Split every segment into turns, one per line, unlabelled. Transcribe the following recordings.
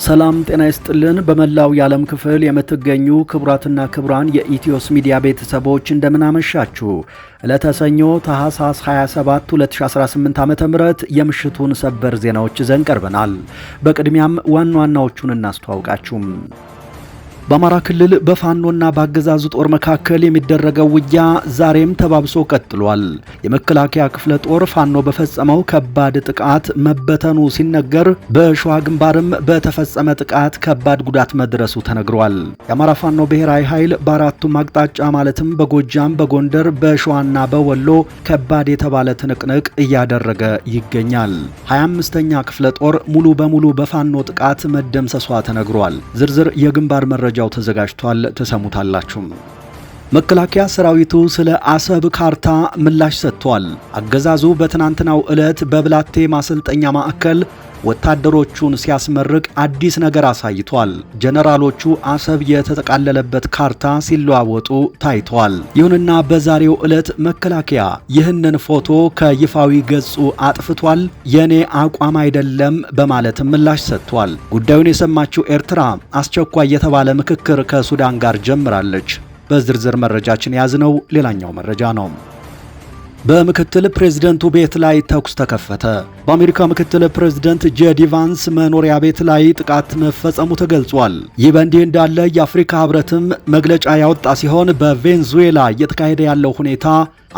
ሰላም ጤና ይስጥልን። በመላው የዓለም ክፍል የምትገኙ ክቡራትና ክቡራን የኢትዮስ ሚዲያ ቤተሰቦች እንደምን አመሻችሁ። ዕለተ ሰኞ ታኅሳስ 27 2018 ዓ.ም የምሽቱን ሰበር ዜናዎች ይዘን ቀርበናል። በቅድሚያም ዋና ዋናዎቹን እናስተዋውቃችሁ። በአማራ ክልል በፋኖና በአገዛዙ ጦር መካከል የሚደረገው ውጊያ ዛሬም ተባብሶ ቀጥሏል። የመከላከያ ክፍለ ጦር ፋኖ በፈጸመው ከባድ ጥቃት መበተኑ ሲነገር፣ በሸዋ ግንባርም በተፈጸመ ጥቃት ከባድ ጉዳት መድረሱ ተነግሯል። የአማራ ፋኖ ብሔራዊ ኃይል በአራቱም አቅጣጫ ማለትም በጎጃም፣ በጎንደር፣ በሸዋና በወሎ ከባድ የተባለ ትንቅንቅ እያደረገ ይገኛል። 25ኛ ክፍለ ጦር ሙሉ በሙሉ በፋኖ ጥቃት መደምሰሷ ተነግሯል። ዝርዝር የግንባር መረጃው ተዘጋጅቷል፣ ተሰሙታላችሁ። መከላከያ ሰራዊቱ ስለ አሰብ ካርታ ምላሽ ሰጥቷል። አገዛዙ በትናንትናው ዕለት በብላቴ ማሰልጠኛ ማዕከል ወታደሮቹን ሲያስመርቅ አዲስ ነገር አሳይቷል። ጀነራሎቹ አሰብ የተጠቃለለበት ካርታ ሲለዋወጡ ታይቷል። ይሁንና በዛሬው ዕለት መከላከያ ይህንን ፎቶ ከይፋዊ ገጹ አጥፍቷል። የኔ አቋም አይደለም በማለት ምላሽ ሰጥቷል። ጉዳዩን የሰማችው ኤርትራ አስቸኳይ የተባለ ምክክር ከሱዳን ጋር ጀምራለች። በዝርዝር መረጃችን ያዝነው ሌላኛው መረጃ ነው። በምክትል ፕሬዝደንቱ ቤት ላይ ተኩስ ተከፈተ። በአሜሪካ ምክትል ፕሬዝደንት ጄዲ ቫንስ መኖሪያ ቤት ላይ ጥቃት መፈጸሙ ተገልጿል። ይህ በእንዲህ እንዳለ የአፍሪካ ሕብረትም መግለጫ ያወጣ ሲሆን በቬንዙዌላ እየተካሄደ ያለው ሁኔታ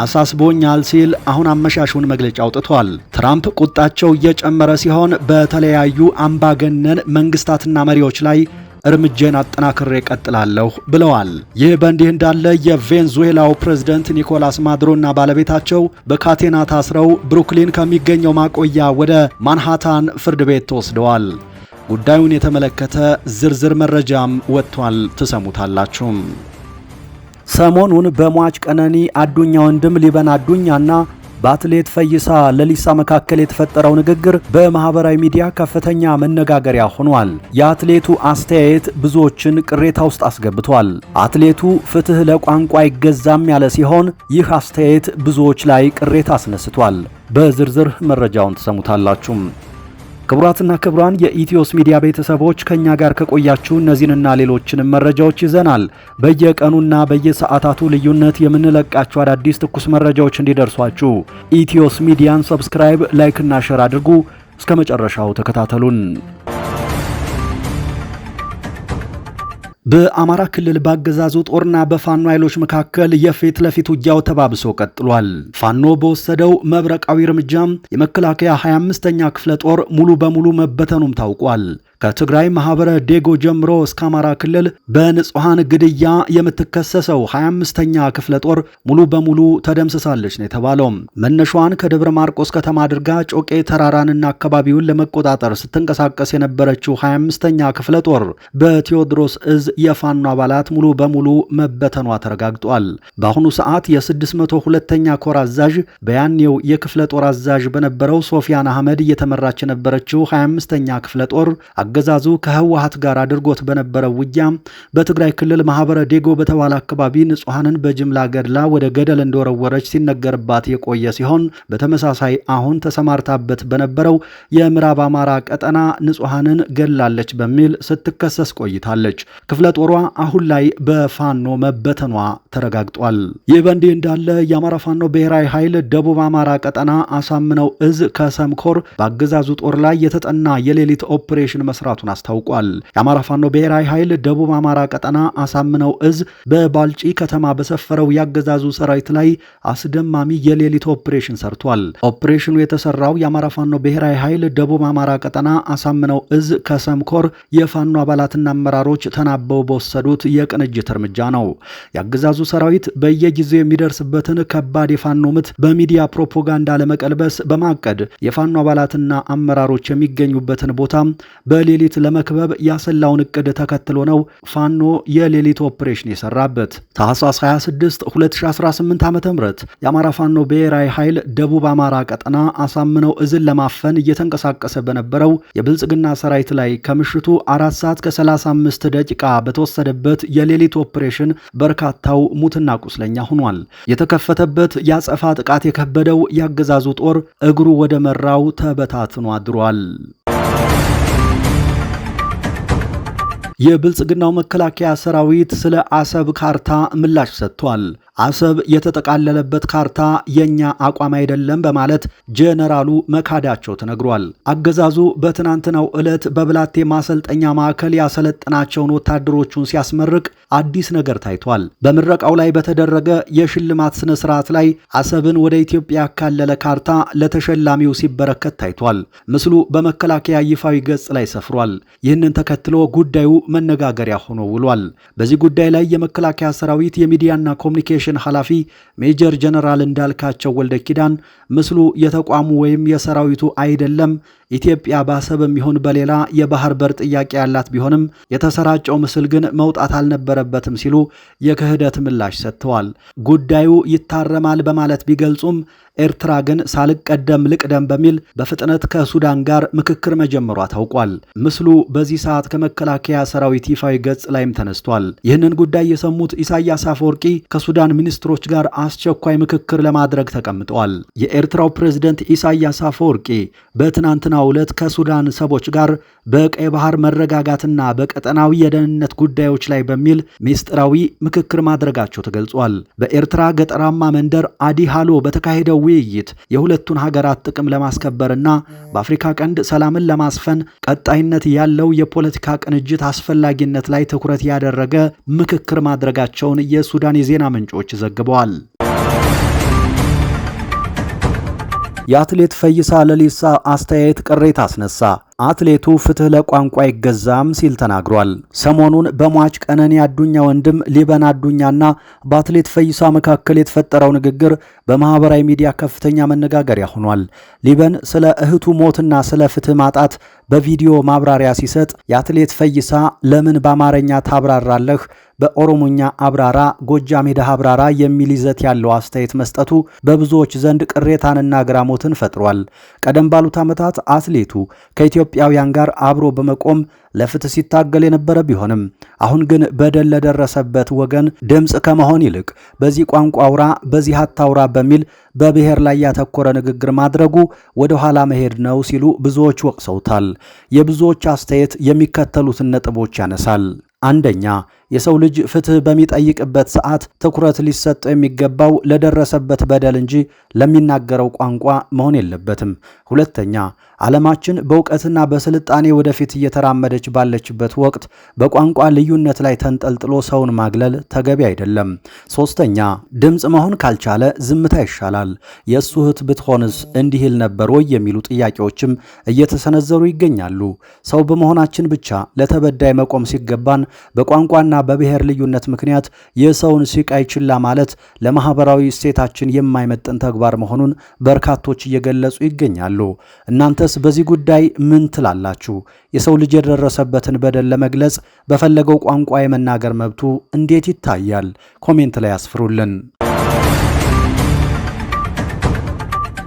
አሳስቦኛል ሲል አሁን አመሻሹን መግለጫ አውጥቷል። ትራምፕ ቁጣቸው እየጨመረ ሲሆን በተለያዩ አምባገነን መንግስታትና መሪዎች ላይ እርምጃን አጠናክሬ ቀጥላለሁ ብለዋል። ይህ በእንዲህ እንዳለ የቬንዙዌላው ፕሬዝዳንት ኒኮላስ ማዱሮና ባለቤታቸው በካቴና ታስረው ብሩክሊን ከሚገኘው ማቆያ ወደ ማንሃታን ፍርድ ቤት ተወስደዋል። ጉዳዩን የተመለከተ ዝርዝር መረጃም ወጥቷል፣ ትሰሙታላችሁ። ሰሞኑን በሟች ቀነኒ አዱኛ ወንድም ሊበን አዱኛና በአትሌት ፈይሳ ለሊሳ መካከል የተፈጠረው ንግግር በማህበራዊ ሚዲያ ከፍተኛ መነጋገሪያ ሆኗል። የአትሌቱ አስተያየት ብዙዎችን ቅሬታ ውስጥ አስገብቷል። አትሌቱ ፍትህ ለቋንቋ አይገዛም ያለ ሲሆን ይህ አስተያየት ብዙዎች ላይ ቅሬታ አስነስቷል። በዝርዝር መረጃውን ተሰሙታላችሁ። ክቡራትና ክቡራን የኢትዮስ ሚዲያ ቤተሰቦች ከኛ ጋር ከቆያችሁ እነዚህንና ሌሎችንም መረጃዎች ይዘናል። በየቀኑና በየሰዓታቱ ልዩነት የምንለቃቸው አዳዲስ ትኩስ መረጃዎች እንዲደርሷችሁ ኢትዮስ ሚዲያን ሰብስክራይብ፣ ላይክ እና ሼር አድርጉ። እስከ መጨረሻው ተከታተሉን። በአማራ ክልል በአገዛዙ ጦርና በፋኖ ኃይሎች መካከል የፊት ለፊት ውጊያው ተባብሶ ቀጥሏል። ፋኖ በወሰደው መብረቃዊ እርምጃም የመከላከያ 25ኛ ክፍለ ጦር ሙሉ በሙሉ መበተኑም ታውቋል። ከትግራይ ማህበረ ዴጎ ጀምሮ እስከ አማራ ክልል በንጹሃን ግድያ የምትከሰሰው 25ኛ ክፍለ ጦር ሙሉ በሙሉ ተደምስሳለች ነው የተባለው። መነሻዋን ከደብረ ማርቆስ ከተማ አድርጋ ጮቄ ተራራንና አካባቢውን ለመቆጣጠር ስትንቀሳቀስ የነበረችው 25ኛ ክፍለ ጦር በቴዎድሮስ እዝ የፋኖ አባላት ሙሉ በሙሉ መበተኗ ተረጋግጧል። በአሁኑ ሰዓት የ602ኛ ኮር አዛዥ በያኔው የክፍለ ጦር አዛዥ በነበረው ሶፊያን አህመድ እየተመራች የነበረችው 25ኛ ክፍለ ጦር አገዛዙ ከህወሓት ጋር አድርጎት በነበረው ውጊያ በትግራይ ክልል ማህበረ ዴጎ በተባለ አካባቢ ንጹሃንን በጅምላ ገድላ ወደ ገደል እንደወረወረች ሲነገርባት የቆየ ሲሆን በተመሳሳይ አሁን ተሰማርታበት በነበረው የምዕራብ አማራ ቀጠና ንጹሃንን ገድላለች በሚል ስትከሰስ ቆይታለች። ክፍለ ጦሯ አሁን ላይ በፋኖ መበተኗ ተረጋግጧል። ይህ በእንዲህ እንዳለ የአማራ ፋኖ ብሔራዊ ኃይል ደቡብ አማራ ቀጠና አሳምነው እዝ ከሰምኮር በአገዛዙ ጦር ላይ የተጠና የሌሊት ኦፕሬሽን መስራቱን አስታውቋል። የአማራ ፋኖ ብሔራዊ ኃይል ደቡብ አማራ ቀጠና አሳምነው እዝ በባልጪ ከተማ በሰፈረው ያገዛዙ ሰራዊት ላይ አስደማሚ የሌሊት ኦፕሬሽን ሰርቷል። ኦፕሬሽኑ የተሰራው የአማራ ፋኖ ብሔራዊ ኃይል ደቡብ አማራ ቀጠና አሳምነው እዝ ከሰምኮር የፋኖ አባላትና አመራሮች ተናበው በወሰዱት የቅንጅት እርምጃ ነው። ያገዛዙ ሰራዊት በየጊዜው የሚደርስበትን ከባድ የፋኖ ምት በሚዲያ ፕሮፓጋንዳ ለመቀልበስ በማቀድ የፋኖ አባላትና አመራሮች የሚገኙበትን ቦታ በሌሊት ለመክበብ ያሰላውን እቅድ ተከትሎ ነው ፋኖ የሌሊት ኦፕሬሽን የሰራበት። ታኅሳስ 26 2018 ዓ.ም የአማራ ፋኖ ብሔራዊ ኃይል ደቡብ አማራ ቀጠና አሳምነው እዝን ለማፈን እየተንቀሳቀሰ በነበረው የብልጽግና ሰራዊት ላይ ከምሽቱ 4 ሰዓት ከ35 ደቂቃ በተወሰደበት የሌሊት ኦፕሬሽን በርካታው ሙትና ቁስለኛ ሆኗል። የተከፈተበት ያጸፋ ጥቃት የከበደው ያገዛዙ ጦር እግሩ ወደ መራው ተበታትኖ አድሯል። የብልጽግናው መከላከያ ሰራዊት ስለ አሰብ ካርታ ምላሽ ሰጥቷል። አሰብ የተጠቃለለበት ካርታ የኛ አቋም አይደለም በማለት ጄኔራሉ መካዳቸው ተነግሯል። አገዛዙ በትናንትናው ዕለት በብላቴ ማሰልጠኛ ማዕከል ያሰለጠናቸውን ወታደሮቹን ሲያስመርቅ አዲስ ነገር ታይቷል። በምረቃው ላይ በተደረገ የሽልማት ስነ ስርዓት ላይ አሰብን ወደ ኢትዮጵያ ያካለለ ካርታ ለተሸላሚው ሲበረከት ታይቷል። ምስሉ በመከላከያ ይፋዊ ገጽ ላይ ሰፍሯል። ይህንን ተከትሎ ጉዳዩ መነጋገሪያ ሆኖ ውሏል። በዚህ ጉዳይ ላይ የመከላከያ ሰራዊት የሚዲያና ኮሚኒኬሽን ኃላፊ ሜጀር ጀነራል እንዳልካቸው ወልደ ኪዳን ምስሉ የተቋሙ ወይም የሰራዊቱ አይደለም፣ ኢትዮጵያ በአሰብም ይሁን በሌላ የባህር በር ጥያቄ ያላት ቢሆንም የተሰራጨው ምስል ግን መውጣት አልነበረበትም ሲሉ የክህደት ምላሽ ሰጥተዋል። ጉዳዩ ይታረማል በማለት ቢገልጹም ኤርትራ ግን ሳልቀደም ልቅደም በሚል በፍጥነት ከሱዳን ጋር ምክክር መጀመሯ ታውቋል። ምስሉ በዚህ ሰዓት ከመከላከያ ሰራዊት ይፋዊ ገጽ ላይም ተነስቷል። ይህንን ጉዳይ የሰሙት ኢሳያስ አፈወርቂ ከሱዳን ሚኒስትሮች ጋር አስቸኳይ ምክክር ለማድረግ ተቀምጠዋል። የኤርትራው ፕሬዝደንት ኢሳያስ አፈወርቂ በትናንትናው ዕለት ከሱዳን ሰቦች ጋር በቀይ ባህር መረጋጋትና በቀጠናዊ የደህንነት ጉዳዮች ላይ በሚል ሚስጥራዊ ምክክር ማድረጋቸው ተገልጿል። በኤርትራ ገጠራማ መንደር አዲ ሃሎ በተካሄደው ውይይት የሁለቱን ሀገራት ጥቅም ለማስከበርና በአፍሪካ ቀንድ ሰላምን ለማስፈን ቀጣይነት ያለው የፖለቲካ ቅንጅት አስፈላጊነት ላይ ትኩረት ያደረገ ምክክር ማድረጋቸውን የሱዳን የዜና ምንጮች ዘግበዋል። የአትሌት ፈይሳ ለሊሳ አስተያየት ቅሬታ አስነሳ። አትሌቱ ፍትህ ለቋንቋ አይገዛም ሲል ተናግሯል። ሰሞኑን በሟች ቀነኒ አዱኛ ወንድም ሊበን አዱኛና በአትሌት ፈይሳ መካከል የተፈጠረው ንግግር በማህበራዊ ሚዲያ ከፍተኛ መነጋገሪያ ሆኗል። ሊበን ስለ እህቱ ሞትና ስለ ፍትህ ማጣት በቪዲዮ ማብራሪያ ሲሰጥ የአትሌት ፈይሳ ለምን በአማርኛ ታብራራለህ፣ በኦሮሞኛ አብራራ፣ ጎጃም ሄደህ አብራራ የሚል ይዘት ያለው አስተያየት መስጠቱ በብዙዎች ዘንድ ቅሬታንና ግራሞትን ፈጥሯል። ቀደም ባሉት ዓመታት አትሌቱ ከኢትዮጵያውያን ጋር አብሮ በመቆም ለፍትህ ሲታገል የነበረ ቢሆንም አሁን ግን በደል ለደረሰበት ወገን ድምፅ ከመሆን ይልቅ በዚህ ቋንቋ አውራ፣ በዚህ አታውራ በሚል በብሔር ላይ ያተኮረ ንግግር ማድረጉ ወደ ኋላ መሄድ ነው ሲሉ ብዙዎች ወቅሰውታል። የብዙዎች አስተያየት የሚከተሉትን ነጥቦች ያነሳል። አንደኛ፣ የሰው ልጅ ፍትህ በሚጠይቅበት ሰዓት ትኩረት ሊሰጠው የሚገባው ለደረሰበት በደል እንጂ ለሚናገረው ቋንቋ መሆን የለበትም። ሁለተኛ፣ ዓለማችን በእውቀትና በስልጣኔ ወደፊት እየተራመደች ባለችበት ወቅት በቋንቋ ልዩነት ላይ ተንጠልጥሎ ሰውን ማግለል ተገቢ አይደለም። ሶስተኛ፣ ድምፅ መሆን ካልቻለ ዝምታ ይሻላል። የእሱ እህት ብትሆንስ እንዲህ ይል ነበር ወይ የሚሉ ጥያቄዎችም እየተሰነዘሩ ይገኛሉ። ሰው በመሆናችን ብቻ ለተበዳይ መቆም ሲገባን በቋንቋና በብሔር ልዩነት ምክንያት የሰውን ሲቃይ ችላ ማለት ለማህበራዊ እሴታችን የማይመጥን ተግባር መሆኑን በርካቶች እየገለጹ ይገኛሉ። እናንተስ በዚህ ጉዳይ ምን ትላላችሁ? የሰው ልጅ የደረሰበትን በደል ለመግለጽ በፈለገው ቋንቋ የመናገር መብቱ እንዴት ይታያል? ኮሜንት ላይ አስፍሩልን።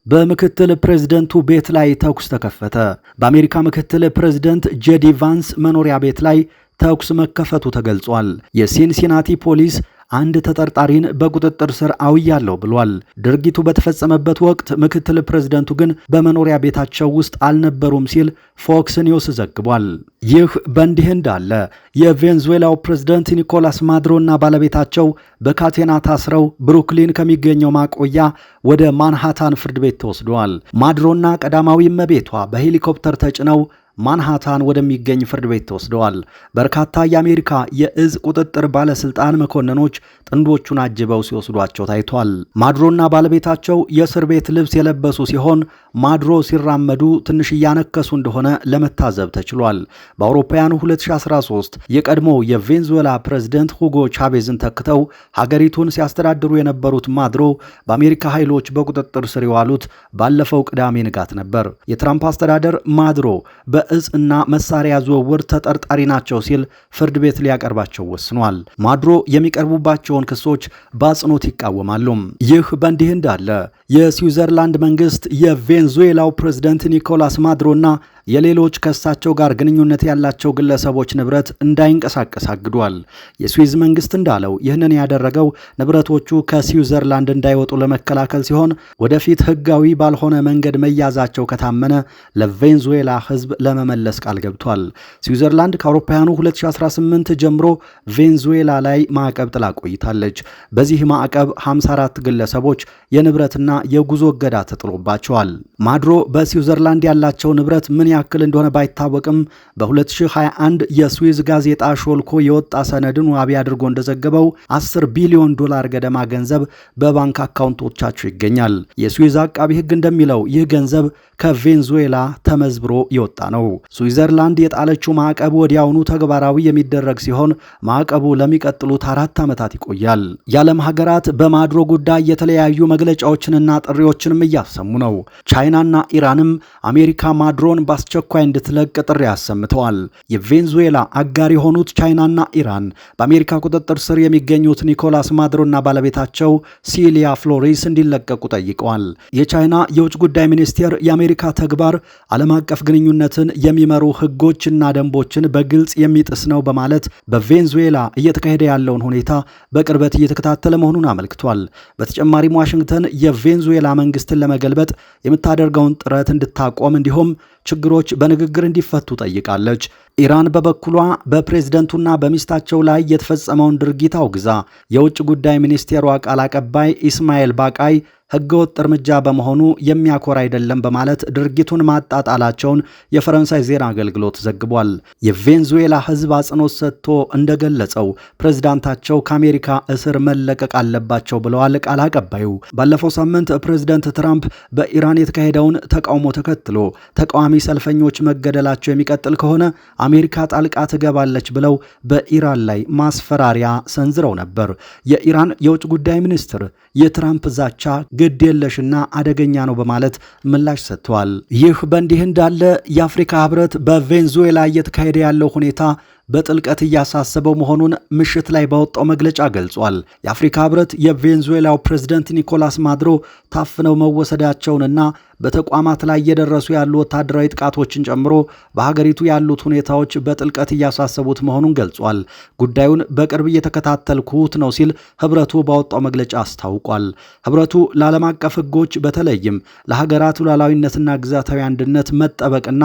በምክትል ፕሬዝደንቱ ቤት ላይ ተኩስ ተከፈተ። በአሜሪካ ምክትል ፕሬዝደንት ጄዲ ቫንስ መኖሪያ ቤት ላይ ተኩስ መከፈቱ ተገልጿል። የሲንሲናቲ ፖሊስ አንድ ተጠርጣሪን በቁጥጥር ስር አውያለሁ ብሏል። ድርጊቱ በተፈጸመበት ወቅት ምክትል ፕሬዝደንቱ ግን በመኖሪያ ቤታቸው ውስጥ አልነበሩም ሲል ፎክስ ኒውስ ዘግቧል። ይህ በእንዲህ እንዳለ የቬንዙዌላው ፕሬዝደንት ኒኮላስ ማዱሮና ባለቤታቸው በካቴና ታስረው ብሩክሊን ከሚገኘው ማቆያ ወደ ማንሃታን ፍርድ ቤት ተወስደዋል። ማዱሮና ቀዳማዊ እመቤቷ በሄሊኮፕተር ተጭነው ማንሃታን ወደሚገኝ ፍርድ ቤት ተወስደዋል። በርካታ የአሜሪካ የእዝ ቁጥጥር ባለስልጣን መኮንኖች ጥንዶቹን አጅበው ሲወስዷቸው ታይቷል። ማዱሮና ባለቤታቸው የእስር ቤት ልብስ የለበሱ ሲሆን ማዱሮ ሲራመዱ ትንሽ እያነከሱ እንደሆነ ለመታዘብ ተችሏል። በአውሮፓውያኑ 2013 የቀድሞ የቬንዙዌላ ፕሬዝደንት ሁጎ ቻቬዝን ተክተው ሀገሪቱን ሲያስተዳድሩ የነበሩት ማዱሮ በአሜሪካ ኃይሎች በቁጥጥር ስር የዋሉት ባለፈው ቅዳሜ ንጋት ነበር። የትራምፕ አስተዳደር ማዱሮ በእጽ እና መሳሪያ ዝውውር ተጠርጣሪ ናቸው ሲል ፍርድ ቤት ሊያቀርባቸው ወስኗል። ማዱሮ የሚቀርቡባቸውን ክሶች በአጽንኦት ይቃወማሉ። ይህ በእንዲህ እንዳለ የስዊዘርላንድ መንግስት የቬንዙዌላው ፕሬዝደንት ኒኮላስ ማዱሮና የሌሎች ከእሳቸው ጋር ግንኙነት ያላቸው ግለሰቦች ንብረት እንዳይንቀሳቀስ አግዷል። የስዊዝ መንግስት እንዳለው ይህንን ያደረገው ንብረቶቹ ከስዊዘርላንድ እንዳይወጡ ለመከላከል ሲሆን ወደፊት ህጋዊ ባልሆነ መንገድ መያዛቸው ከታመነ ለቬንዙዌላ ህዝብ ለመመለስ ቃል ገብቷል። ስዊዘርላንድ ከአውሮፓውያኑ 2018 ጀምሮ ቬንዙዌላ ላይ ማዕቀብ ጥላ ቆይታለች። በዚህ ማዕቀብ 54 ግለሰቦች የንብረትና የጉዞ እገዳ ተጥሎባቸዋል። ማድሮ በስዊዘርላንድ ያላቸው ንብረት ምን ያክል እንደሆነ ባይታወቅም በ2021 የስዊዝ ጋዜጣ ሾልኮ የወጣ ሰነድን ዋቢ አድርጎ እንደዘገበው 10 ቢሊዮን ዶላር ገደማ ገንዘብ በባንክ አካውንቶቻቸው ይገኛል። የስዊዝ አቃቢ ሕግ እንደሚለው ይህ ገንዘብ ከቬንዙዌላ ተመዝብሮ የወጣ ነው። ስዊዘርላንድ የጣለችው ማዕቀብ ወዲያውኑ ተግባራዊ የሚደረግ ሲሆን ማዕቀቡ ለሚቀጥሉት 4 ዓመታት ይቆያል። የዓለም ሀገራት በማድሮ ጉዳይ የተለያዩ መግለጫዎችንና ጥሪዎችንም እያሰሙ ነው። ቻይናና ኢራንም አሜሪካ ማድሮን በአስቸኳይ እንድትለቅ ጥሪ አሰምተዋል። የቬንዙዌላ አጋር የሆኑት ቻይናና ኢራን በአሜሪካ ቁጥጥር ስር የሚገኙት ኒኮላስ ማድሮና ባለቤታቸው ሲሊያ ፍሎሬስ እንዲለቀቁ ጠይቀዋል። የቻይና የውጭ ጉዳይ ሚኒስቴር የአሜሪካ ተግባር ዓለም አቀፍ ግንኙነትን የሚመሩ ሕጎችና ደንቦችን በግልጽ የሚጥስ ነው በማለት በቬንዙዌላ እየተካሄደ ያለውን ሁኔታ በቅርበት እየተከታተለ መሆኑን አመልክቷል። በተጨማሪም ዋሽንግተን የቬንዙዌላ መንግስትን ለመገልበጥ የምታደርገውን ጥረት እንድታቆም እንዲሁም ችግሮች በንግግር እንዲፈቱ ጠይቃለች። ኢራን በበኩሏ በፕሬዝደንቱና በሚስታቸው ላይ የተፈጸመውን ድርጊት አውግዛ የውጭ ጉዳይ ሚኒስቴሯ ቃል አቀባይ ኢስማኤል ባቃይ ህገወጥ እርምጃ በመሆኑ የሚያኮራ አይደለም በማለት ድርጊቱን ማጣጣላቸውን የፈረንሳይ ዜና አገልግሎት ዘግቧል። የቬንዙዌላ ህዝብ አጽንኦት ሰጥቶ እንደገለጸው ፕሬዝዳንታቸው ከአሜሪካ እስር መለቀቅ አለባቸው ብለዋል ቃል አቀባዩ። ባለፈው ሳምንት ፕሬዝደንት ትራምፕ በኢራን የተካሄደውን ተቃውሞ ተከትሎ ተቃዋሚ ሰልፈኞች መገደላቸው የሚቀጥል ከሆነ አሜሪካ ጣልቃ ትገባለች ብለው በኢራን ላይ ማስፈራሪያ ሰንዝረው ነበር። የኢራን የውጭ ጉዳይ ሚኒስትር የትራምፕ ዛቻ ግድ የለሽና አደገኛ ነው በማለት ምላሽ ሰጥተዋል። ይህ በእንዲህ እንዳለ የአፍሪካ ህብረት በቬንዙዌላ እየተካሄደ ያለው ሁኔታ በጥልቀት እያሳሰበው መሆኑን ምሽት ላይ ባወጣው መግለጫ ገልጿል። የአፍሪካ ህብረት የቬንዙዌላው ፕሬዝደንት ኒኮላስ ማድሮ ታፍነው መወሰዳቸውንና በተቋማት ላይ እየደረሱ ያሉ ወታደራዊ ጥቃቶችን ጨምሮ በሀገሪቱ ያሉት ሁኔታዎች በጥልቀት እያሳሰቡት መሆኑን ገልጿል። ጉዳዩን በቅርብ እየተከታተልኩት ነው ሲል ህብረቱ ባወጣው መግለጫ አስታውቋል። ህብረቱ ለዓለም አቀፍ ህጎች በተለይም ለሀገራት ሉዓላዊነትና ግዛታዊ አንድነት መጠበቅና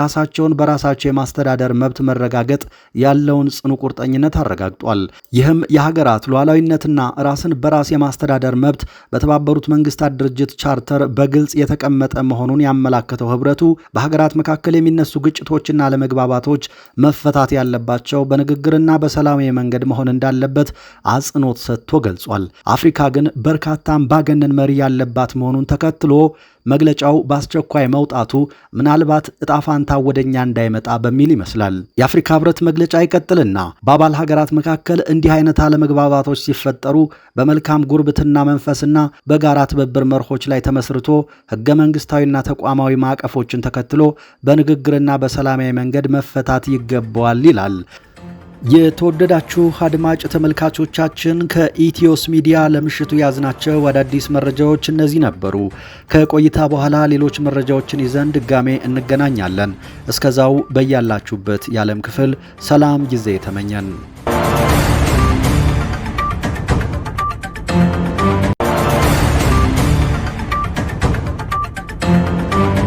ራሳቸውን በራሳቸው የማስተዳደር መብት መረጋገጥ ያለውን ጽኑ ቁርጠኝነት አረጋግጧል። ይህም የሀገራት ሉዓላዊነትና ራስን በራስ የማስተዳደር መብት በተባበሩት መንግስታት ድርጅት ቻርተር በግልጽ የተቀመጠ መሆኑን ያመላከተው ህብረቱ በሀገራት መካከል የሚነሱ ግጭቶችና አለመግባባቶች መፈታት ያለባቸው በንግግርና በሰላማዊ መንገድ መሆን እንዳለበት አጽንኦት ሰጥቶ ገልጿል። አፍሪካ ግን በርካታ አምባገነን መሪ ያለባት መሆኑን ተከትሎ መግለጫው በአስቸኳይ መውጣቱ ምናልባት እጣፋንታ ወደኛ እንዳይመጣ በሚል ይመስላል። የአፍሪካ ህብረት መግለጫ ይቀጥልና በአባል ሀገራት መካከል እንዲህ አይነት አለመግባባቶች ሲፈጠሩ በመልካም ጉርብትና መንፈስና በጋራ ትብብር መርሆች ላይ ተመስርቶ ህገ መንግስታዊና ተቋማዊ ማዕቀፎችን ተከትሎ በንግግርና በሰላማዊ መንገድ መፈታት ይገባዋል ይላል። የተወደዳችሁ አድማጭ ተመልካቾቻችን ከኢትዮስ ሚዲያ ለምሽቱ ያዝናቸው አዳዲስ መረጃዎች እነዚህ ነበሩ። ከቆይታ በኋላ ሌሎች መረጃዎችን ይዘን ድጋሜ እንገናኛለን። እስከዛው በያላችሁበት የዓለም ክፍል ሰላም ጊዜ ተመኘን።